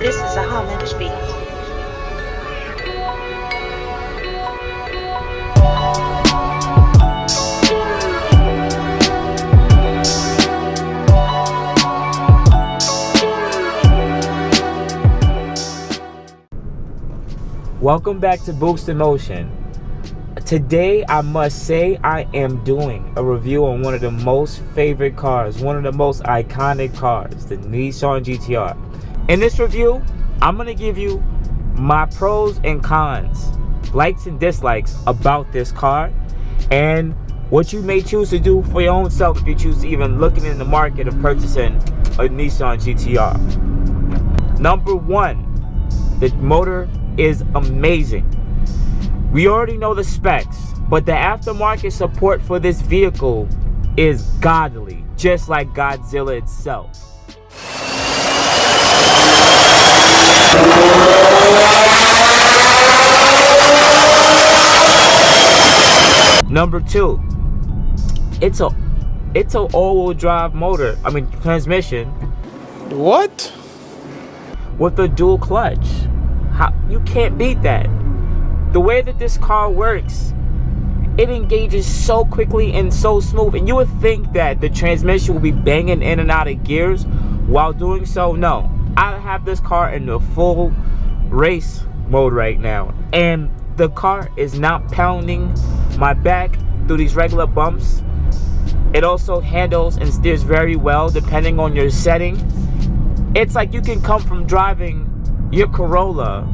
This is a homage beat. Welcome back to boostinmotion. Today I must say I am doing a review on one of the most favorite cars, one of the most iconic cars, the Nissan GTR. In this review, I'm going to give you my pros and cons, likes and dislikes about this car, and what you may choose to do for your own self if you choose to even looking in the market of purchasing a Nissan GTR. Number one, the motor is amazing. We already know the specs, but the aftermarket support for this vehicle is godly, just like Godzilla itself. Number two, it's a all-wheel drive motor, transmission. What? With a dual clutch. You can't beat that. The way that this car works, it engages so quickly and so smooth, and you would think that the transmission will be banging in and out of gears while doing so. No, I have this car in the full race mode right now, and the car is not pounding my back through these regular bumps. It also handles and steers very well depending on your setting. It's like you can come from driving your Corolla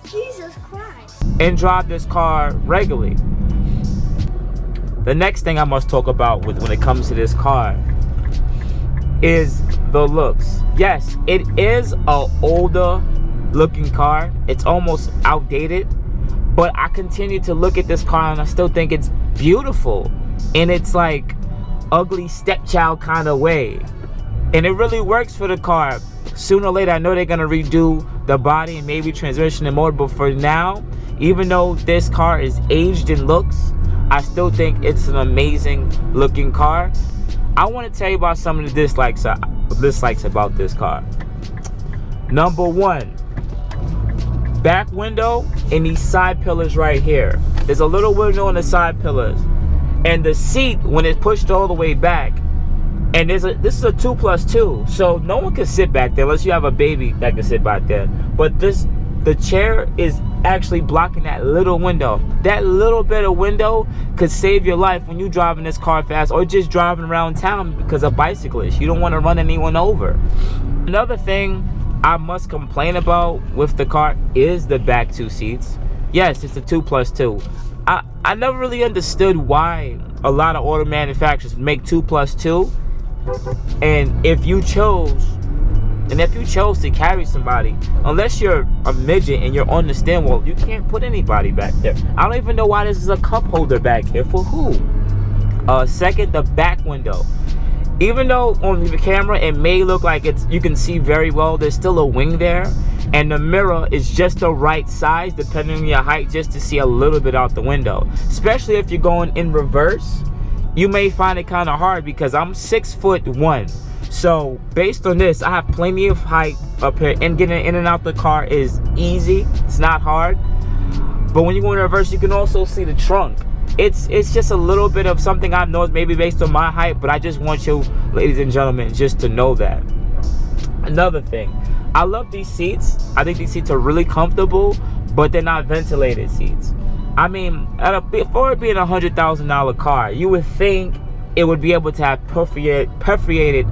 Jesus Christ and drive this car regularly. The next thing I must talk about when it comes to this car is the looks. Yes, it is an older looking car. It's almost outdated, but I continue to look at this car and I still think it's beautiful, and it's like ugly stepchild kind of way. And it really works for the car. Sooner or later, I know they're gonna redo the body and maybe transmission and motor, but for now, even though this car is aged in looks, I still think it's an amazing looking car. I want to tell you about some of the dislikes about this car. Number one, back window and these side pillars right here. There's a little window on the side pillars, and the seat, when it's pushed all the way back, and this is a 2+2, so no one can sit back there unless you have a baby that can sit back there. But the chair is actually blocking that little window. That little bit of window could save your life when you're driving this car fast or just driving around town because of bicyclists. You don't want to run anyone over. Another thing I must complain about with the car is the back two seats. Yes, it's a 2+2. I never really understood why a lot of auto manufacturers make 2+2. And if you chose to carry somebody, unless you're a midget and you're on the stand wall, you can't put anybody back there. I don't even know why this is a cup holder back here. For who? Second, the back window. Even though on the camera it may look like you can see very well, there's still a wing there, and the mirror is just the right size depending on your height, just to see a little bit out the window. Especially if you're going in reverse, you may find it kind of hard because I'm 6'1". So based on this, I have plenty of height up here, and getting in and out the car is easy. It's not hard. But when you go in reverse, you can also see the trunk. It's just a little bit of something I know, maybe based on my height, but I just want you, ladies and gentlemen, just to know that. Another thing, I love these seats. I think these seats are really comfortable, but they're not ventilated seats. I mean, for it being a $100,000 car, you would think it would be able to have perforated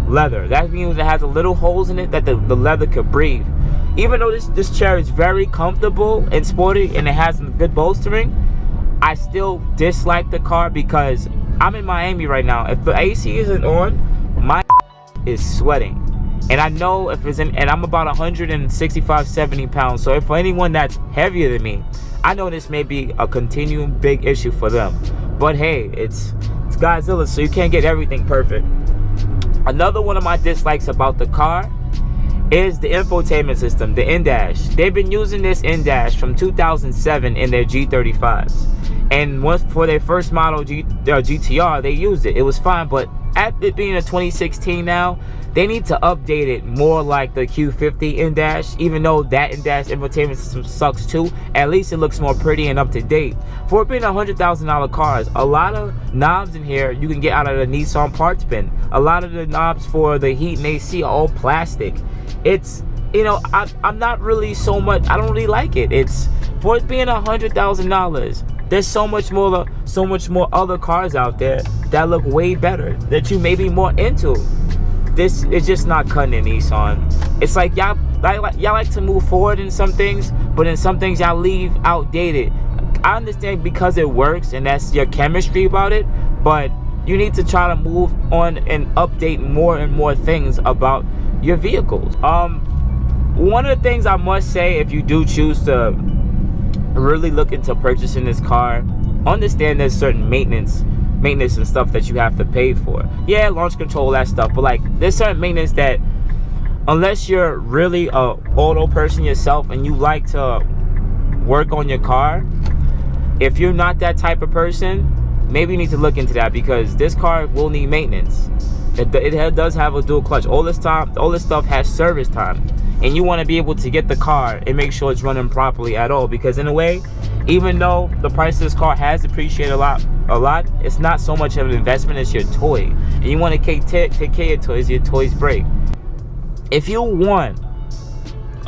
leather. That means it has a little holes in it that the leather could breathe. Even though this chair is very comfortable and sporty and it has some good bolstering, I still dislike the car because I'm in Miami right now. If the AC isn't on, my is sweating. And I know if it's in, and I'm about 165, 70 pounds. So if for anyone that's heavier than me, I know this may be a continuing big issue for them. But hey, it's Godzilla, so you can't get everything perfect. Another one of my dislikes about the car is the infotainment system, the in-dash. They've been using this in-dash from 2007 in their G35s. And once for their first model GTR, they used it. It was fine, but at it being a 2016 now, they need to update it more like the Q50 in-dash. Even though that in-dash infotainment system sucks too, at least it looks more pretty and up to date. For it being $100,000 cars, a lot of knobs in here you can get out of the Nissan parts bin. A lot of the knobs for the heat and AC are all plastic. It's, you know, I'm not really so much, I don't really like it. It's, for it being $100,000, there's so much more other cars out there that look way better, that you may be more into. This is just not cutting it, Nissan. It's like y'all like to move forward in some things, but in some things y'all leave outdated. I understand because it works and that's your chemistry about it, but you need to try to move on and update more and more things about your vehicles. One of the things I must say, if you do choose to really look into purchasing this car, understand there's certain maintenance and stuff that you have to pay for. Yeah, launch control, that stuff, but like there's certain maintenance that, unless you're really a auto person yourself and you like to work on your car, if you're not that type of person, maybe you need to look into that, because this car will need maintenance. It does have a dual clutch. All this stuff has service time, and you want to be able to get the car and make sure it's running properly at all, because in a way, even though the price of this car has depreciated a lot, it's not so much of an investment, it's your toy, and you want to take care of your toys break. If you want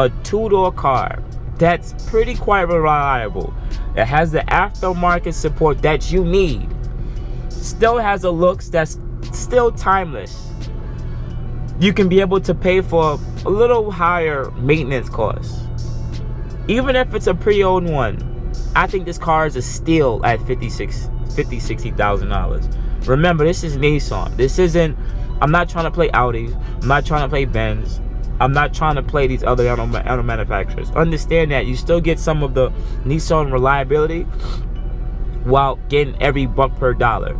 a two-door car that's pretty quite reliable, that has the aftermarket support that you need, still has a looks that's still timeless, you can be able to pay for a little higher maintenance costs. Even if it's a pre-owned one, I think this car is a steal at $60,000. Remember, this is Nissan. This isn't, I'm not trying to play Audis, I'm not trying to play Benz, I'm not trying to play these other auto manufacturers. Understand that you still get some of the Nissan reliability while getting every buck per dollar,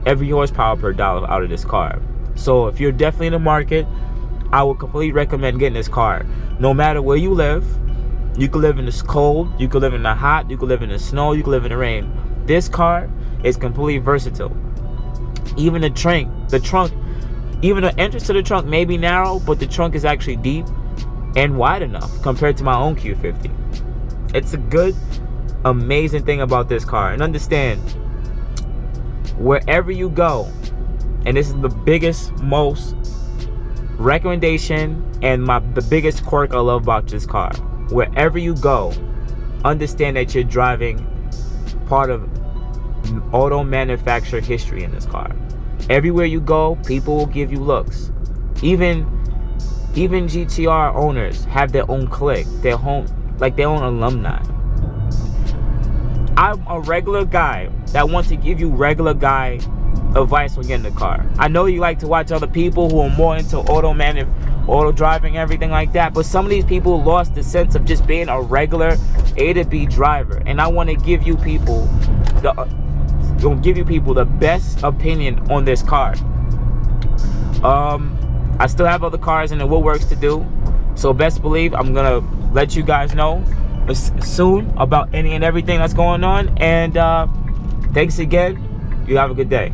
every horsepower per dollar out of this car. So if you're definitely in the market, I would completely recommend getting this car. No matter where you live, you can live in the cold, you can live in the hot, you can live in the snow, you can live in the rain. This car is completely versatile. Even the trunk, even the entrance to the trunk may be narrow, but the trunk is actually deep and wide enough compared to my own Q50. It's a good, amazing thing about this car. And understand, wherever you go, and this is the biggest, most recommendation and the biggest quirk I love about this car, wherever you go, understand that you're driving part of auto manufacturer history in this car. Everywhere you go, people will give you looks. Even GTR owners have their own clique, their own alumni. I'm a regular guy that wants to give you regular guy advice when getting the car. I know you like to watch other people who are more into auto driving, everything like that, but some of these people lost the sense of just being a regular A to B driver, and I want to give you people the best opinion on this car. I still have other cars in the woodworks to do, so best believe I'm gonna let you guys know soon about any and everything that's going on. And thanks again. You have a good day.